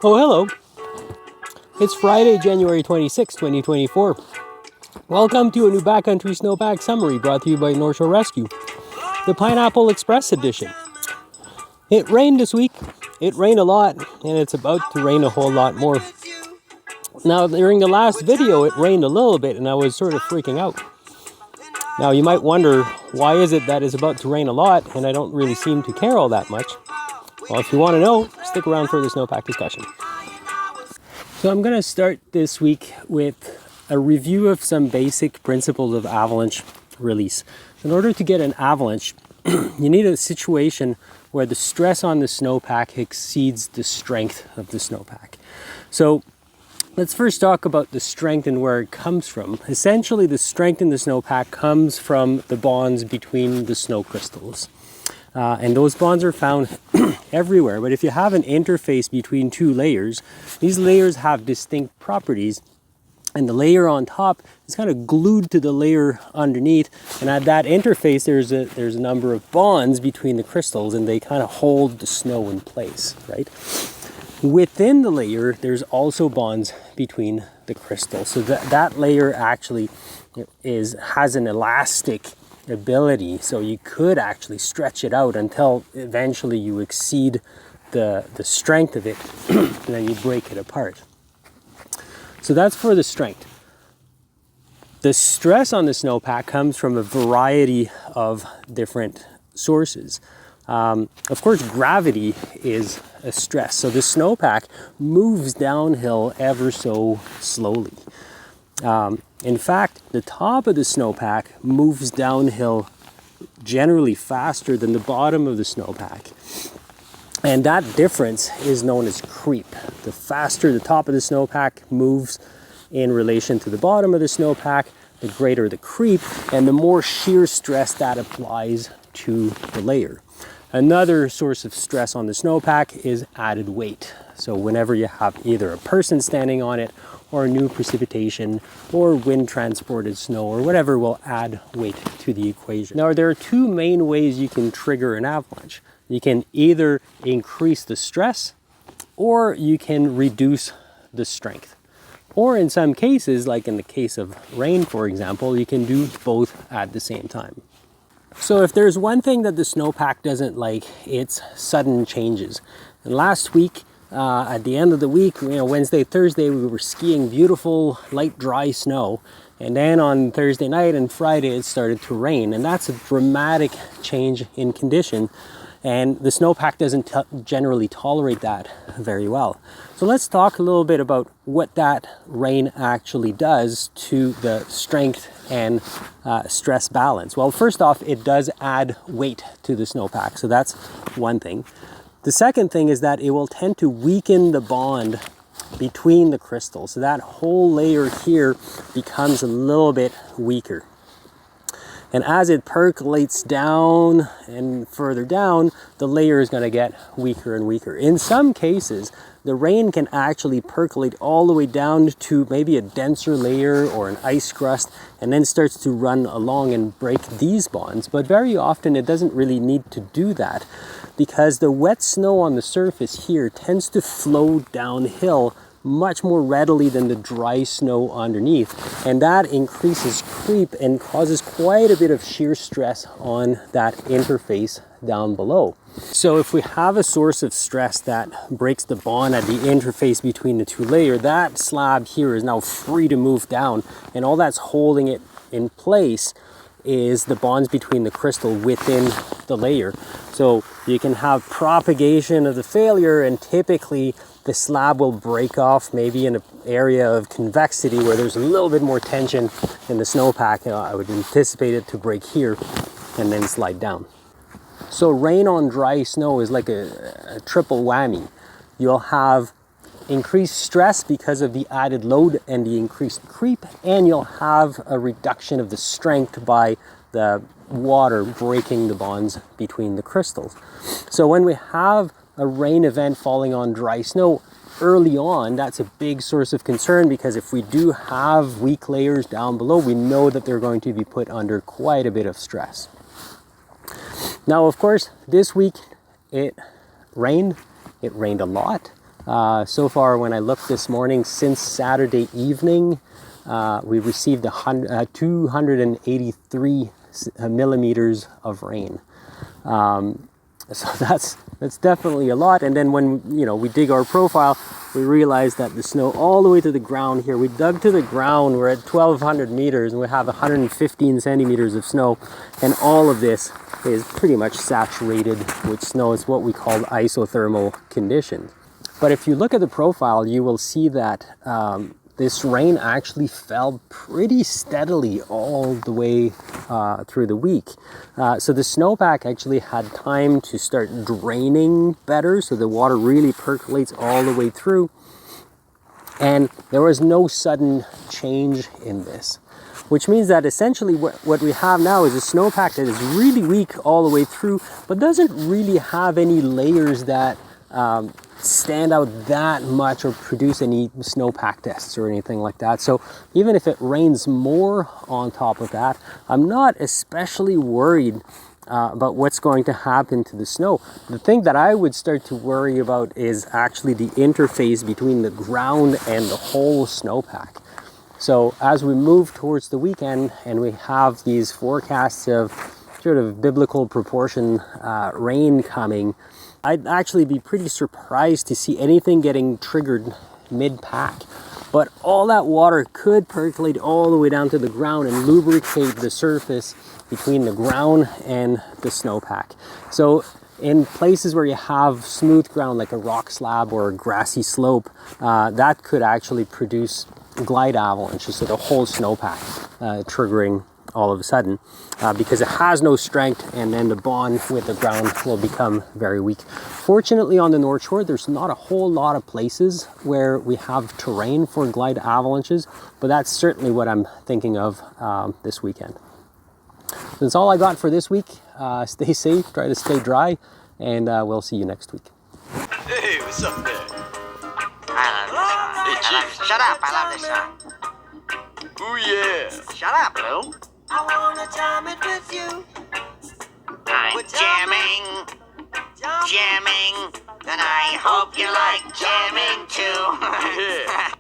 Oh, hello. It's Friday, January 26, 2024. Welcome to a new backcountry snowpack summary brought to you by North Shore Rescue, the Pineapple Express edition. It rained this week. It rained a lot, and it's about to rain a whole lot more. Now, during the last video, it rained a little bit, and I was sort of freaking out. Now, you might wonder, why is it that it's about to rain a lot, and I don't really seem to care all that much? Well, if you want to know, stick around for the snowpack discussion. So I'm going to start this week with a review of some basic principles of avalanche release. In order to get an avalanche, you need a situation where the stress on the snowpack exceeds the strength of the snowpack. So let's first talk about the strength and where it comes from. Essentially, the strength in the snowpack comes from the bonds between the snow crystals. And those bonds are found everywhere. But if you have an interface between two layers, these layers have distinct properties. And the layer on top is kind of glued to the layer underneath. And at that interface, there's a number of bonds between the crystals, and they kind of hold the snow in place, right? Within the layer, there's also bonds between the crystals. So that layer actually has an elastic ability, so you could actually stretch it out until eventually you exceed the strength of it, and then you break it apart. So that's for the strength. The stress on the snowpack comes from a variety of different sources. Of course, gravity is a stress. So the snowpack moves downhill ever so slowly. In fact, the top of the snowpack moves downhill generally faster than the bottom of the snowpack. And that difference is known as creep. The faster the top of the snowpack moves in relation to the bottom of the snowpack, the greater the creep, and the more shear stress that applies to the layer. Another source of stress on the snowpack is added weight. So whenever you have either a person standing on it, or new precipitation, or wind transported snow, or whatever will add weight to the equation. Now, there are two main ways you can trigger an avalanche. You can either increase the stress, or you can reduce the strength. Or in some cases, like in the case of rain, for example, you can do both at the same time. So if there's one thing that the snowpack doesn't like, it's sudden changes. And last week, at the end of the week, Wednesday, Thursday, we were skiing beautiful, light, dry snow. And then on Thursday night and Friday, it started to rain. And that's a dramatic change in condition. And the snowpack doesn't generally tolerate that very well. So let's talk a little bit about what that rain actually does to the strength and stress balance. Well, first off, it does add weight to the snowpack. So that's one thing. The second thing is that it will tend to weaken the bond between the crystals. So that whole layer here becomes a little bit weaker. And as it percolates down and further down, the layer is going to get weaker and weaker. In some cases, the rain can actually percolate all the way down to maybe a denser layer or an ice crust, and then starts to run along and break these bonds. But very often it doesn't really need to do that, because the wet snow on the surface here tends to flow downhill much more readily than the dry snow underneath, and that increases creep and causes quite a bit of shear stress on that interface down below. So if we have a source of stress that breaks the bond at the interface between the two layers, that slab here is now free to move down, and all that's holding it in place is the bonds between the crystal within the layer. So you can have propagation of the failure, and typically the slab will break off maybe in an area of convexity where there's a little bit more tension in the snowpack. I would anticipate it to break here and then slide down. So rain on dry snow is like a triple whammy. You'll have increased stress because of the added load and the increased creep, and you'll have a reduction of the strength by the water breaking the bonds between the crystals. So when we have a rain event falling on dry snow early on, that's a big source of concern, because if we do have weak layers down below, we know that they're going to be put under quite a bit of stress. Now, of course, this week it rained a lot. So far, when I looked this morning, since Saturday evening, we received 283 millimeters of rain. So that's definitely a lot. And then when we dig our profile, we realize that the snow all the way to the ground here. We dug to the ground. We're at 1,200 meters, and we have 115 centimeters of snow. And all of this is pretty much saturated with snow. It's what we call isothermal conditions. But if you look at the profile, you will see that this rain actually fell pretty steadily all the way through the week. So the snowpack actually had time to start draining better, so the water really percolates all the way through. And there was no sudden change in this, which means that essentially what we have now is a snowpack that is really weak all the way through, but doesn't really have any layers that stand out that much or produce any snowpack tests or anything like that. So even if it rains more on top of that, I'm not especially worried about what's going to happen to the snow. The thing that I would start to worry about is actually the interface between the ground and the whole snowpack. So as we move towards the weekend and we have these forecasts of sort of biblical proportion rain coming, I'd actually be pretty surprised to see anything getting triggered mid-pack. But all that water could percolate all the way down to the ground and lubricate the surface between the ground and the snowpack. So in places where you have smooth ground like a rock slab or a grassy slope, that could actually produce glide avalanches, so the whole snowpack triggering all of a sudden because it has no strength, and then the bond with the ground will become very weak. Fortunately, on the North Shore, there's not a whole lot of places where we have terrain for glide avalanches, but that's certainly what I'm thinking of this weekend. That's all I got for this week. Stay safe, try to stay dry, and we'll see you next week. Hey, what's up there? Shut up, I love this song. Ooh, yeah. Shut up, Lou. I wanna jam it with you. I'm jamming, and I hope you like jamming too. Yeah.